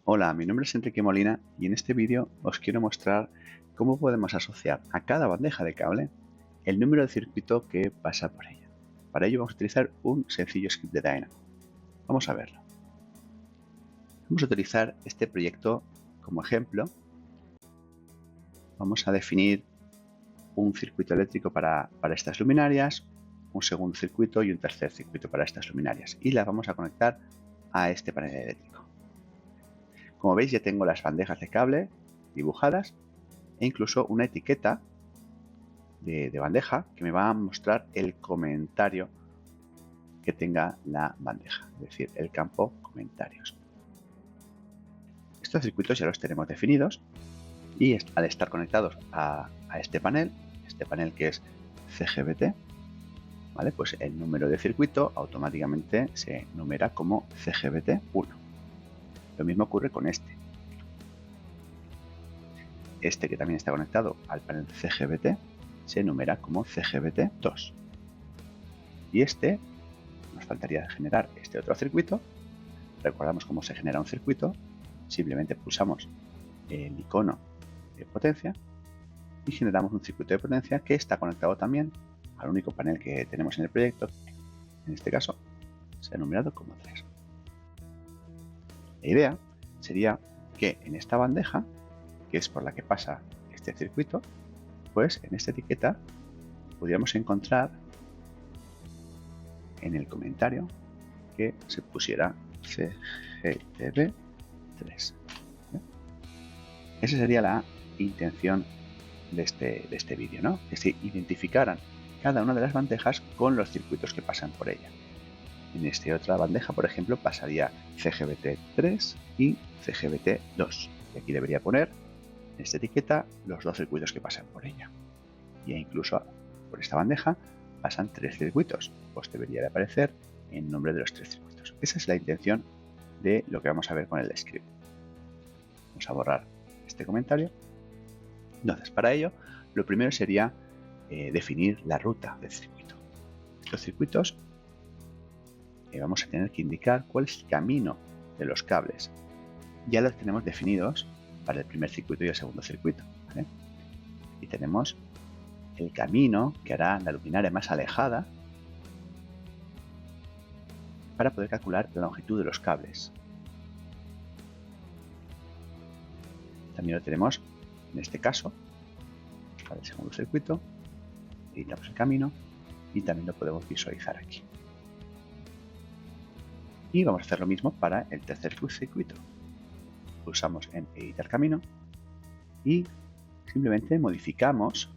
Hola, mi nombre es Enrique Molina y en este vídeo os quiero mostrar cómo podemos asociar a cada bandeja de cable el número de circuito que pasa por ella. Para ello vamos a utilizar un sencillo script de Dynamo. Vamos a verlo. Vamos a utilizar este proyecto como ejemplo. Vamos a definir un circuito eléctrico para estas luminarias, un segundo circuito y un tercer circuito para estas luminarias y las vamos a conectar a este panel eléctrico. Como veis, ya tengo las bandejas de cable dibujadas e incluso una etiqueta de bandeja que me va a mostrar el comentario que tenga la bandeja, es decir, el campo comentarios. Estos circuitos ya los tenemos definidos y al estar conectados a este panel que es CGBT, ¿vale? Pues el número de circuito automáticamente se numera como CGBT1. Lo mismo ocurre con este que también está conectado al panel CGBT se numera como CGBT2. Y nos faltaría generar este otro circuito. Recordamos cómo se genera un circuito. Simplemente pulsamos el icono de potencia y generamos un circuito de potencia que está conectado también al único panel que tenemos en el proyecto. En este caso se ha numerado como 3. La idea sería que en esta bandeja, que es por la que pasa este circuito, pues en esta etiqueta pudiéramos encontrar en el comentario que se pusiera CGTB3. Esa sería la intención de este vídeo, ¿no? Que se identificaran cada una de las bandejas con los circuitos que pasan por ella. En esta otra bandeja, por ejemplo, pasaría CGBT3 y CGBT2. Y aquí debería poner en esta etiqueta los dos circuitos que pasan por ella. Y incluso por esta bandeja pasan 3 circuitos, pues debería de aparecer el nombre de los 3 circuitos. Esa es la intención de lo que vamos a ver con el script. Vamos a borrar este comentario. Entonces, para ello, lo primero sería definir la ruta del circuito. Estos circuitos vamos a tener que indicar cuál es el camino de los cables. Ya los tenemos definidos para el primer circuito y el segundo circuito, ¿vale? Y tenemos el camino que hará la luminaria más alejada para poder calcular la longitud de los cables. También lo tenemos en este caso para el segundo circuito. Editamos el camino y también lo podemos visualizar aquí. Y vamos a hacer lo mismo para el tercer circuito. Pulsamos en editar camino y simplemente modificamos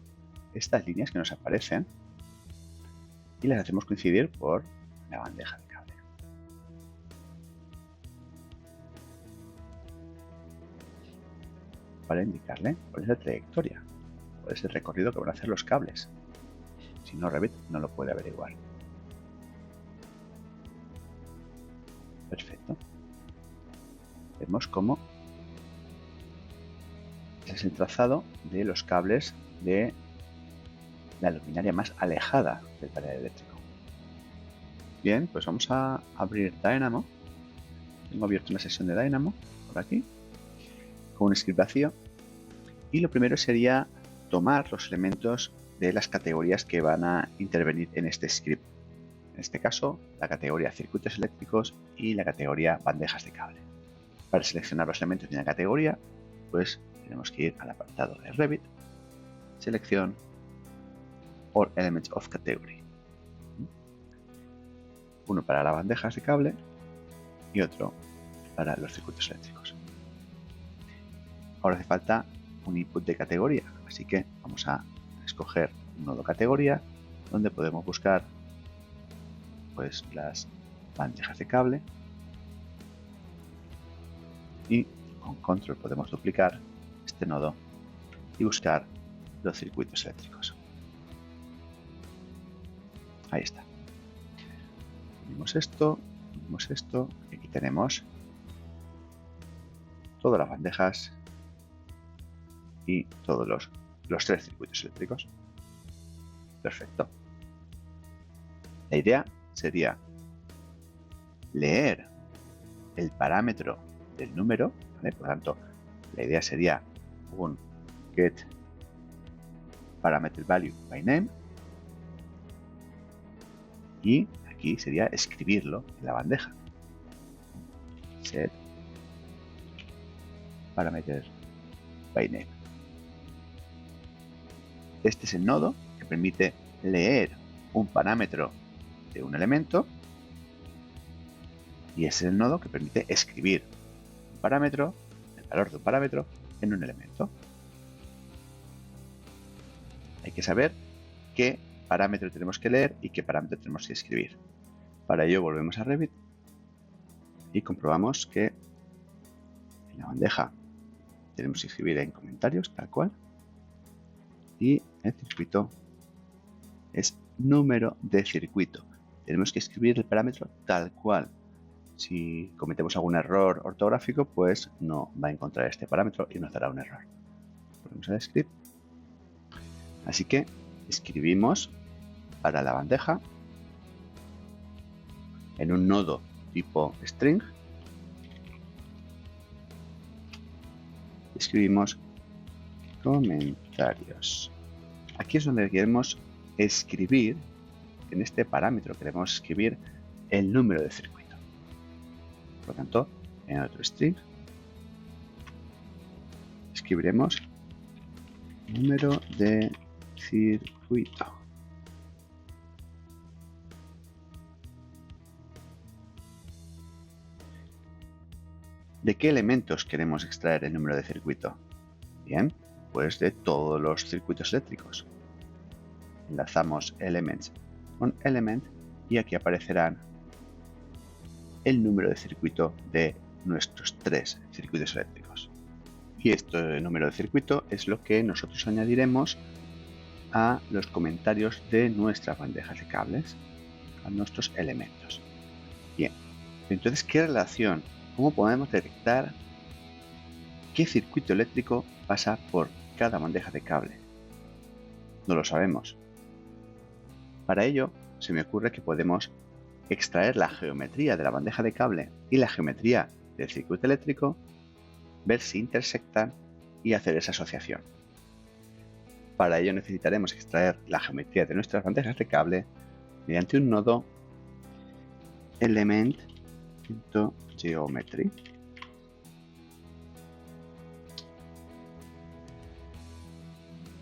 estas líneas que nos aparecen y las hacemos coincidir por la bandeja de cable. Para indicarle cuál es la trayectoria, cuál es el recorrido que van a hacer los cables. Si no, Revit no lo puede averiguar. Perfecto. Vemos cómo es el trazado de los cables de la luminaria más alejada del panel eléctrico. Bien, pues vamos a abrir Dynamo. Tengo abierto una sesión de Dynamo por aquí con un script vacío y lo primero sería tomar los elementos de las categorías que van a intervenir en este script. En este caso, la categoría circuitos eléctricos y la categoría bandejas de cable. Para seleccionar los elementos de una categoría, pues tenemos que ir al apartado de Revit, selección, All Elements of Category. Uno para las bandejas de cable y otro para los circuitos eléctricos. Ahora hace falta un input de categoría, así que vamos a escoger un nodo categoría donde podemos buscar pues las bandejas de cable y con control podemos duplicar este nodo y buscar los circuitos eléctricos. Ahí está. Unimos esto y aquí tenemos todas las bandejas y todos los 3 circuitos eléctricos. Perfecto. La idea sería leer el parámetro del número, ¿vale? Por lo tanto, la idea sería un get parameter value by name, y aquí sería escribirlo en la bandeja. Set parameter by name. Este es el nodo que permite leer un parámetro de un elemento, y es el nodo que permite escribir un parámetro, el valor de un parámetro, en un elemento. Hay que saber qué parámetro tenemos que leer y qué parámetro tenemos que escribir. Para ello volvemos a Revit y comprobamos que en la bandeja tenemos que escribir en comentarios tal cual, y el circuito es número de circuito. Tenemos que escribir el parámetro tal cual. Si cometemos algún error ortográfico, pues no va a encontrar este parámetro y nos dará un error. Volvemos al script. Así que escribimos para la bandeja en un nodo tipo string. Escribimos comentarios. Aquí es donde queremos escribir, en este parámetro queremos escribir el número de circuito. Por lo tanto, en otro string escribiremos número de circuito. ¿De qué elementos queremos extraer el número de circuito? Bien, pues de todos los circuitos eléctricos. Enlazamos elements con element y aquí aparecerán el número de circuito de nuestros 3 circuitos eléctricos. Y este número de circuito es lo que nosotros añadiremos a los comentarios de nuestras bandejas de cables, a nuestros elementos. Bien, entonces, ¿qué relación? ¿Cómo podemos detectar qué circuito eléctrico pasa por cada bandeja de cable? No lo sabemos. Para ello, se me ocurre que podemos extraer la geometría de la bandeja de cable y la geometría del circuito eléctrico, ver si intersectan y hacer esa asociación. Para ello necesitaremos extraer la geometría de nuestras bandejas de cable mediante un nodo element.geometry.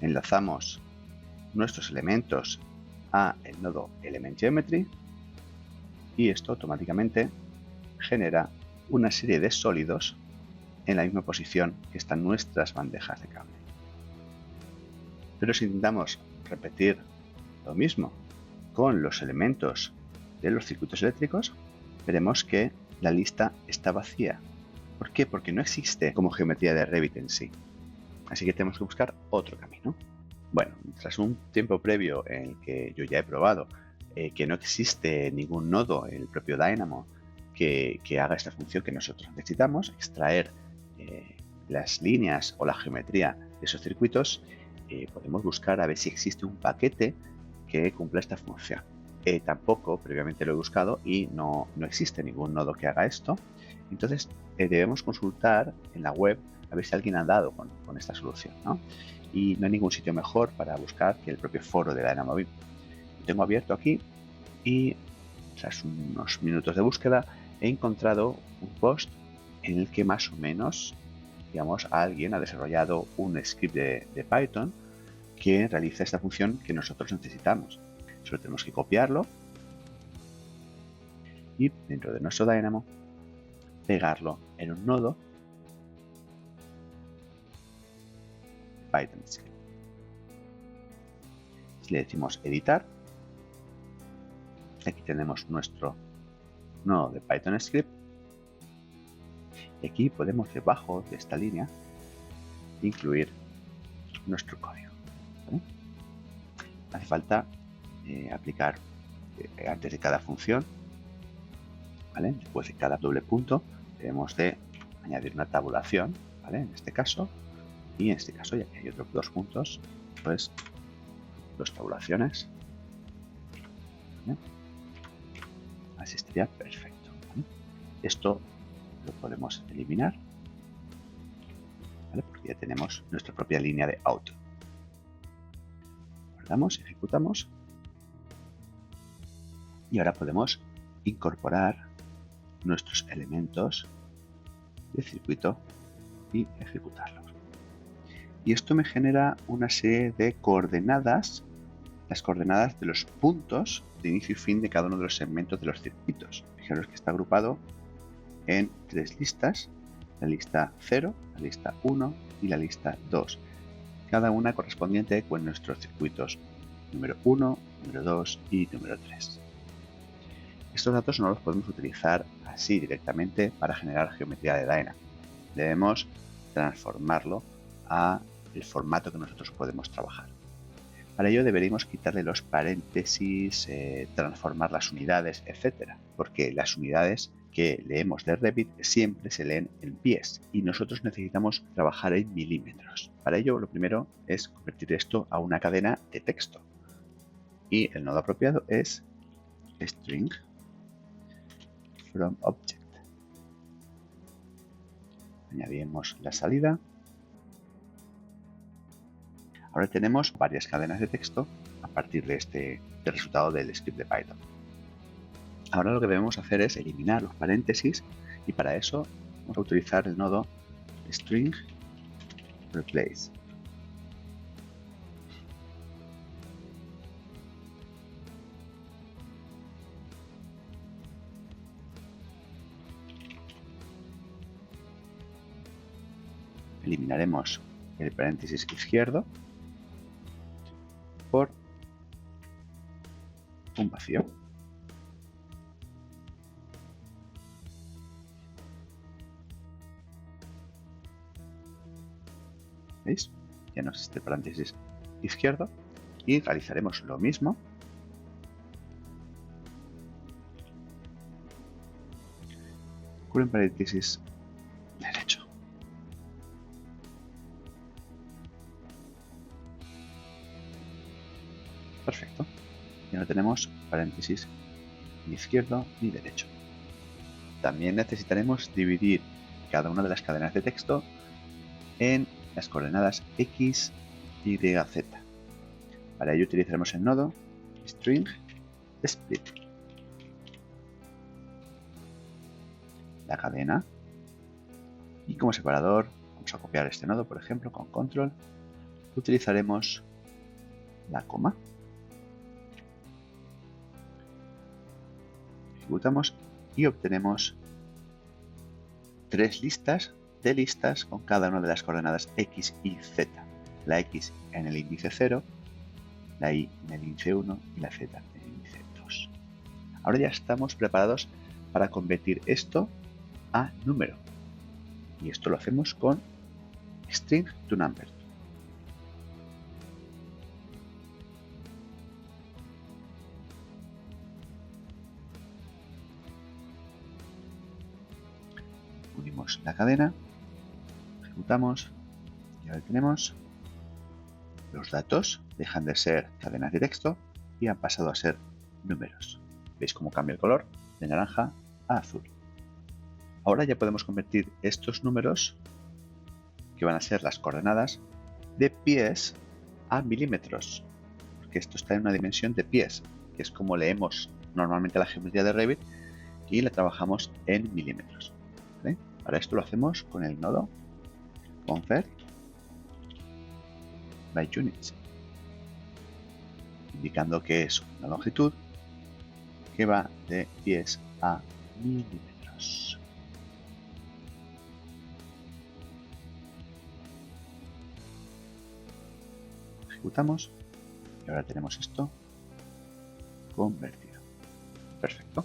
Enlazamos nuestros elementos a el nodo element.geometry y esto automáticamente genera una serie de sólidos en la misma posición que están nuestras bandejas de cable. Pero si intentamos repetir lo mismo con los elementos de los circuitos eléctricos, veremos que la lista está vacía. ¿Por qué? Porque no existe como geometría de Revit en sí. Así que tenemos que buscar otro camino. Bueno, tras un tiempo previo en el que yo ya he probado que no existe ningún nodo en el propio Dynamo que haga esta función que nosotros necesitamos, extraer las líneas o la geometría de esos circuitos, podemos buscar a ver si existe un paquete que cumpla esta función. Tampoco previamente lo he buscado y no existe ningún nodo que haga esto. Entonces debemos consultar en la web a ver si alguien ha dado con esta solución, ¿no? Y no hay ningún sitio mejor para buscar que el propio foro de DynamoBim. Lo tengo abierto aquí y tras unos minutos de búsqueda he encontrado un post en el que más o menos, digamos, alguien ha desarrollado un script de Python que realiza esta función que nosotros necesitamos. Solo tenemos que copiarlo y dentro de nuestro Dynamo pegarlo en un nodo Python script. Si le decimos editar, aquí tenemos nuestro nodo de Python script y aquí podemos debajo de esta línea incluir nuestro código, ¿vale? Hace falta aplicar antes de cada función, ¿vale? Después de cada doble punto debemos de añadir una tabulación, ¿vale? En este caso, y en este caso, ya que hay otros 2 puntos, pues 2 tabulaciones, ¿vale? Así estaría perfecto, ¿vale? Esto lo podemos eliminar ¿vale? Porque ya tenemos nuestra propia línea de out. Guardamos, ejecutamos y ahora podemos incorporar nuestros elementos de circuito y ejecutarlos. Y esto me genera una serie de coordenadas, las coordenadas de los puntos de inicio y fin de cada uno de los segmentos de los circuitos. Fijaros que está agrupado en 3 listas, la lista 0, la lista 1 y la lista 2, cada una correspondiente con nuestros circuitos número 1, número 2 y número 3. Estos datos no los podemos utilizar así directamente para generar geometría de Dynamo. Debemos transformarlo a el formato que nosotros podemos trabajar. Para ello deberíamos quitarle los paréntesis, transformar las unidades, etcétera, porque las unidades que leemos de Revit siempre se leen en pies y nosotros necesitamos trabajar en milímetros. Para ello, lo primero es convertir esto a una cadena de texto y el nodo apropiado es string from object. Añadimos la salida. Ahora tenemos varias cadenas de texto a partir de del resultado del script de Python. Ahora lo que debemos hacer es eliminar los paréntesis y para eso vamos a utilizar el nodo string replace. Eliminaremos el paréntesis izquierdo por un vacío. ¿Veis? Ya no existe el paréntesis izquierdo y realizaremos lo mismo con el paréntesis derecho. Perfecto. Ya no tenemos paréntesis ni izquierdo ni derecho. También necesitaremos dividir cada una de las cadenas de texto en las coordenadas X, Y, Z. Para ello utilizaremos el nodo string split. La cadena y como separador vamos a copiar este nodo, por ejemplo, con control. Utilizaremos la coma. Ejecutamos y obtenemos 3 listas de listas con cada una de las coordenadas X y Z. La X en el índice 0, la Y en el índice 1 y la Z en el índice 2. Ahora ya estamos preparados para convertir esto a número. Y esto lo hacemos con string to number. Unimos la cadena, ejecutamos y ahora tenemos los datos dejan de ser cadenas de texto y han pasado a ser números. ¿Veis cómo cambia el color de naranja a azul? Ahora ya podemos convertir estos números, que van a ser las coordenadas, de pies a milímetros, porque esto está en una dimensión de pies, que es como leemos normalmente la geometría de Revit y la trabajamos en milímetros. ¿Vale? Para esto lo hacemos con el nodo convert by units, indicando que es una longitud que va de pies a milímetros. Ejecutamos y ahora tenemos esto convertido. Perfecto.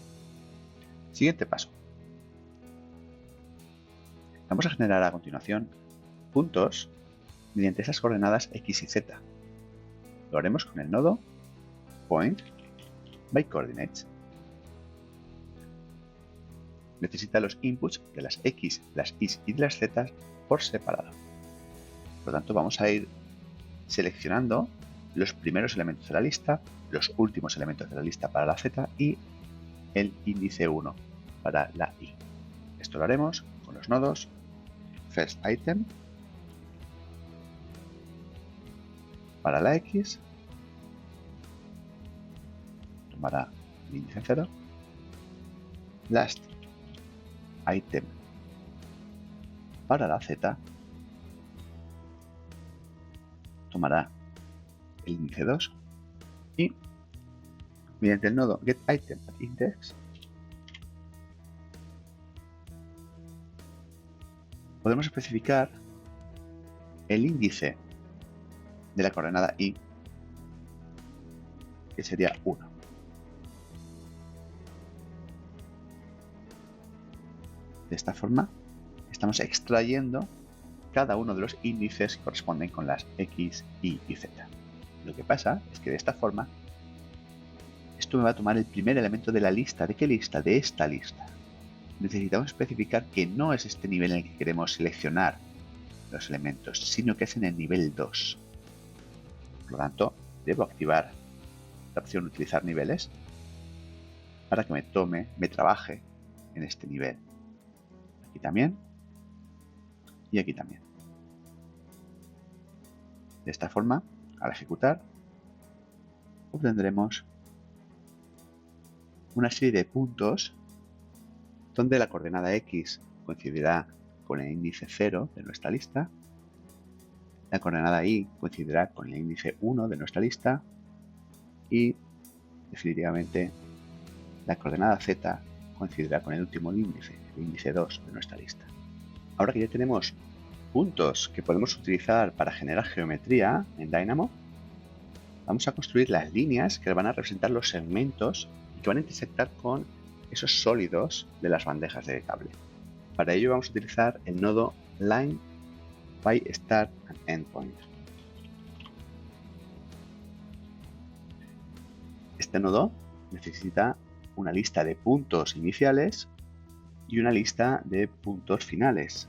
Siguiente paso. Vamos a generar a continuación puntos mediante esas coordenadas X y Z. Lo haremos con el nodo point by coordinates. Necesita los inputs de las X, las Y y de las Z por separado. Por lo tanto, vamos a ir seleccionando los primeros elementos de la lista, los últimos elementos de la lista para la Z y el índice 1 para la Y. Esto lo haremos con los nodos first item Para la X, tomará el índice 0. Last item para la Z, tomará el índice 2 y mediante el nodo getItemIndex podemos especificar el índice de la coordenada Y, que sería 1. De esta forma estamos extrayendo cada uno de los índices que corresponden con las X, Y y Z. Lo que pasa es que de esta forma esto me va a tomar el primer elemento de la lista. ¿De qué lista? De esta lista. Necesitamos especificar que no es este nivel en el que queremos seleccionar los elementos, sino que es en el nivel 2. Por lo tanto, debo activar la opción utilizar niveles para que me trabaje en este nivel. Aquí también y aquí también. De esta forma, al ejecutar, obtendremos una serie de puntos donde la coordenada X coincidirá con el índice 0 de nuestra lista, la coordenada Y coincidirá con el índice 1 de nuestra lista y, definitivamente, la coordenada Z coincidirá con el último índice, el índice 2 de nuestra lista. Ahora que ya tenemos puntos que podemos utilizar para generar geometría en Dynamo, vamos a construir las líneas que van a representar los segmentos y que van a intersectar con esos sólidos de las bandejas de cable. Para ello vamos a utilizar el nodo line by start and endpoint. Este nodo necesita una lista de puntos iniciales y una lista de puntos finales.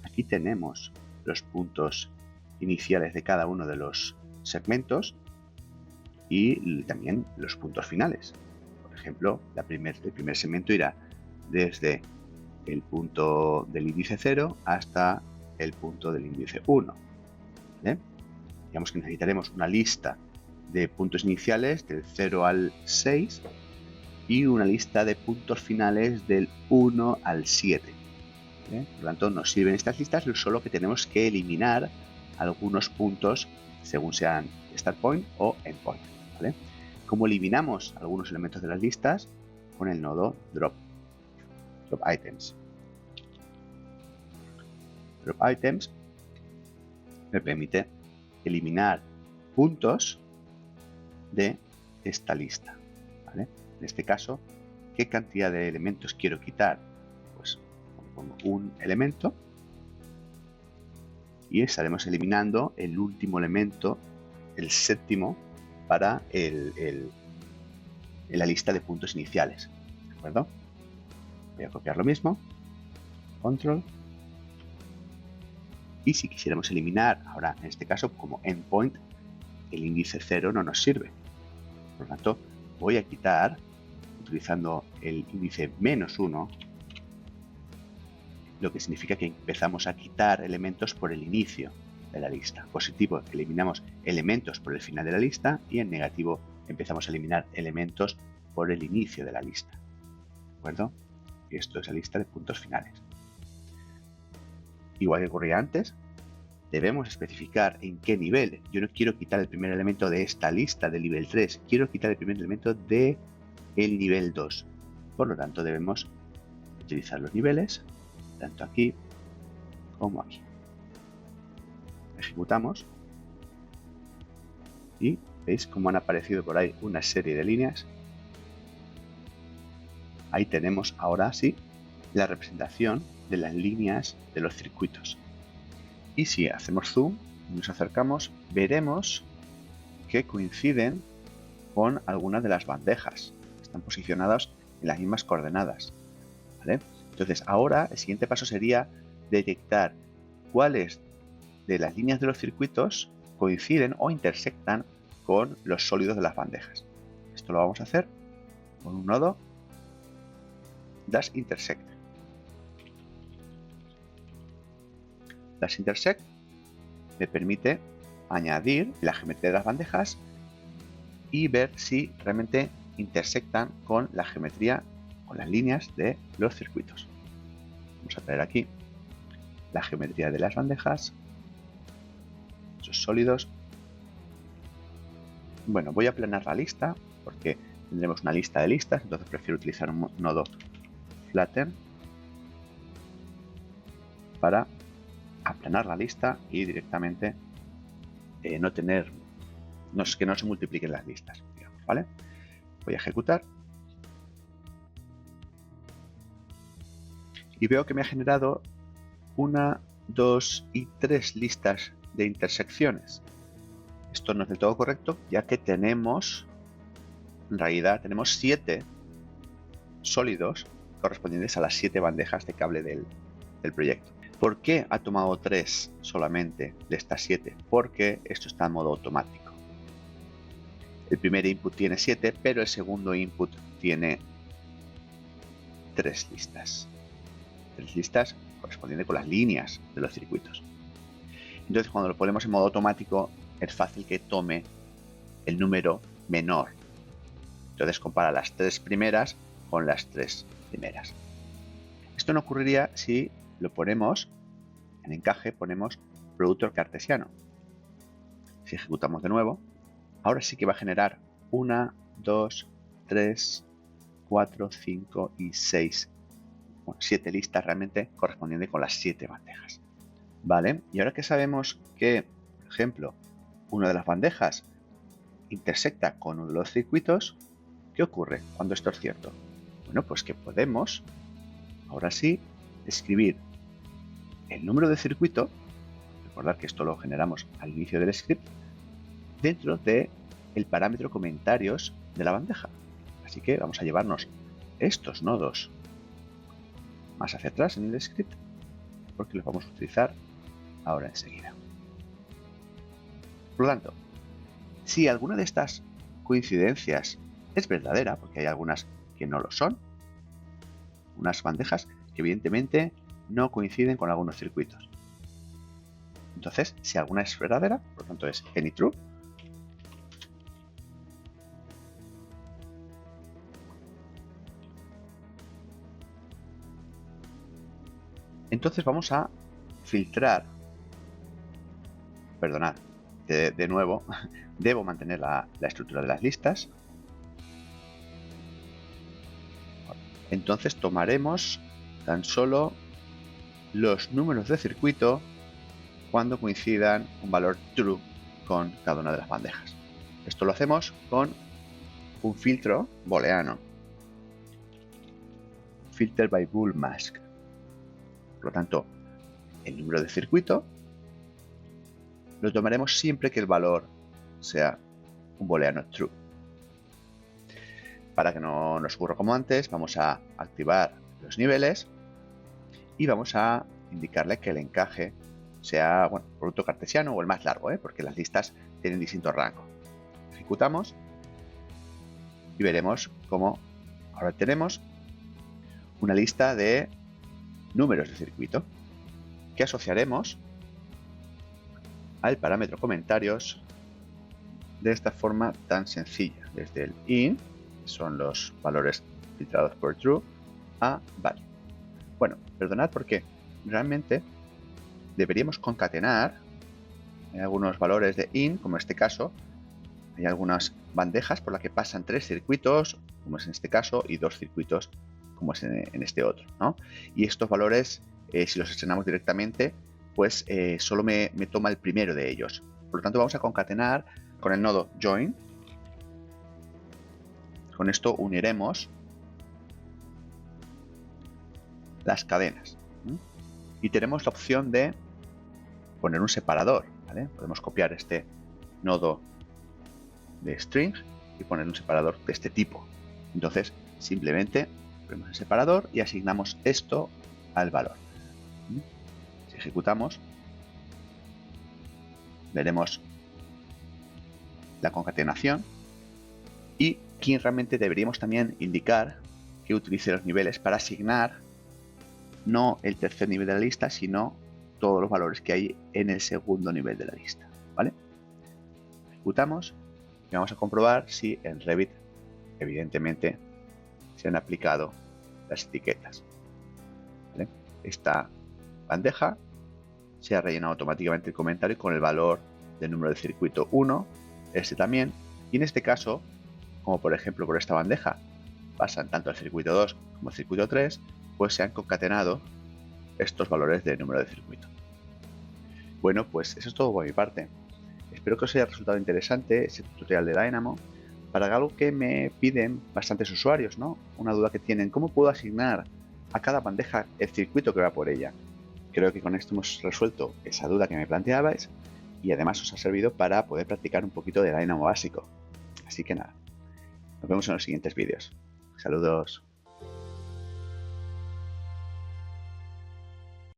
Aquí tenemos los puntos iniciales de cada uno de los segmentos y también los puntos finales. Por ejemplo, el primer segmento irá desde el punto del índice 0 hasta el punto del índice 1. ¿Vale? Digamos que necesitaremos una lista de puntos iniciales del 0 al 6 y una lista de puntos finales del 1 al 7. ¿Vale? Por lo tanto, nos sirven estas listas, solo que tenemos que eliminar algunos puntos según sean start point o end point. ¿Vale? ¿Cómo eliminamos algunos elementos de las listas? Con el nodo drop items. Drop items me permite eliminar puntos de esta lista. ¿Vale? En este caso, ¿qué cantidad de elementos quiero quitar? Pues pongo un elemento y estaremos eliminando el último elemento, el séptimo, para la lista de puntos iniciales. ¿De acuerdo? Voy a copiar lo mismo, control, y si quisiéramos eliminar, ahora en este caso como endpoint, el índice 0 no nos sirve. Por lo tanto, voy a quitar, utilizando el índice -1, lo que significa que empezamos a quitar elementos por el inicio de la lista. Positivo, eliminamos elementos por el final de la lista, y en negativo empezamos a eliminar elementos por el inicio de la lista. ¿De acuerdo? Esto es la lista de puntos finales. Igual que ocurría antes, debemos especificar en qué nivel. Yo no quiero quitar el primer elemento de esta lista del nivel 3, quiero quitar el primer elemento del nivel 2. Por lo tanto, debemos utilizar los niveles, tanto aquí como aquí. Ejecutamos y veis cómo han aparecido por ahí una serie de líneas. Ahí tenemos ahora sí la representación de las líneas de los circuitos. Y si hacemos zoom y nos acercamos, veremos que coinciden con algunas de las bandejas. Están posicionadas en las mismas coordenadas. ¿Vale? Entonces, ahora el siguiente paso sería detectar cuáles de las líneas de los circuitos coinciden o intersectan con los sólidos de las bandejas. Esto lo vamos a hacer con un nodo dash_intersect. Dash_intersect me permite añadir la geometría de las bandejas y ver si realmente intersectan con la geometría, con las líneas de los circuitos. Vamos a traer aquí la geometría de las bandejas, esos sólidos. Bueno, voy a aplanar la lista porque tendremos una lista de listas, entonces prefiero utilizar un nodo flatten para aplanar la lista y directamente que no se multipliquen las listas, digamos, ¿vale? Voy a ejecutar y veo que me ha generado 1, 2 y 3 listas de intersecciones. Esto no es del todo correcto, ya que tenemos, en realidad, tenemos 7 sólidos correspondientes a las 7 bandejas de cable del proyecto. ¿Por qué ha tomado 3 solamente de estas 7? Porque esto está en modo automático. El primer input tiene 7, pero el segundo input tiene 3 listas. 3 listas correspondientes con las líneas de los circuitos. Entonces, cuando lo ponemos en modo automático, es fácil que tome el número menor. Entonces, compara las 3 primeras con las 3 primeras. Esto no ocurriría si lo ponemos en encaje, ponemos productor cartesiano. Si ejecutamos de nuevo, ahora sí que va a generar 1, 2, 3, 4, 5 y 6. Bueno, 7 listas realmente correspondientes con las 7 bandejas. Vale, y ahora que sabemos que, por ejemplo, una de las bandejas intersecta con uno de los circuitos, ¿qué ocurre cuando esto es cierto? Bueno, pues que podemos, ahora sí, escribir el número de circuito, recordar que esto lo generamos al inicio del script, dentro del parámetro comentarios de la bandeja. Así que vamos a llevarnos estos nodos más hacia atrás en el script, porque los vamos a utilizar ahora enseguida. Por lo tanto, si alguna de estas coincidencias es verdadera, porque hay algunas que no lo son, unas bandejas que evidentemente no coinciden con algunos circuitos. Entonces, si alguna es verdadera, por lo tanto es any true, entonces vamos a filtrar, perdonad, de nuevo, debo mantener la estructura de las listas. Entonces tomaremos tan solo los números de circuito cuando coincidan un valor true con cada una de las bandejas. Esto lo hacemos con un filtro booleano, filter by bool mask. Por lo tanto, el número de circuito lo tomaremos siempre que el valor sea un booleano true. Para que no nos ocurra como antes, vamos a activar los niveles y vamos a indicarle que el encaje sea, bueno, producto cartesiano o el más largo, porque las listas tienen distinto rango. Ejecutamos y veremos cómo ahora tenemos una lista de números de circuito que asociaremos al parámetro comentarios de esta forma tan sencilla, desde el in, que son los valores filtrados por true, a value. Bueno, perdonad porque realmente deberíamos concatenar algunos valores de in, como en este caso. Hay algunas bandejas por las que pasan 3 circuitos, como es en este caso, y 2 circuitos, como es en este otro, ¿no? Y estos valores, si los estrenamos directamente, pues solo me toma el primero de ellos. Por lo tanto, vamos a concatenar con el nodo join. Con esto uniremos las cadenas. Y tenemos la opción de poner un separador, ¿vale? Podemos copiar este nodo de string y poner un separador de este tipo. Entonces, simplemente ponemos el separador y asignamos esto al valor. Si ejecutamos, veremos la concatenación y aquí realmente deberíamos también indicar que utilice los niveles para asignar no el tercer nivel de la lista, sino todos los valores que hay en el segundo nivel de la lista, ¿vale? ejecutamos y vamos a comprobar si en Revit, evidentemente, se han aplicado las etiquetas. ¿Vale? Esta bandeja se ha rellenado automáticamente el comentario con el valor del número de circuito 1, este también, y en este caso, como por ejemplo por esta bandeja, pasan tanto el circuito 2 como el circuito 3, pues se han concatenado estos valores de número de circuito. Bueno, pues eso es todo por mi parte. Espero que os haya resultado interesante este tutorial de Dynamo para algo que me piden bastantes usuarios, ¿no? Una duda que tienen: ¿cómo puedo asignar a cada bandeja el circuito que va por ella? Creo que con esto hemos resuelto esa duda que me planteabais y además os ha servido para poder practicar un poquito de Dynamo básico. Así que nada, nos vemos en los siguientes vídeos. Saludos.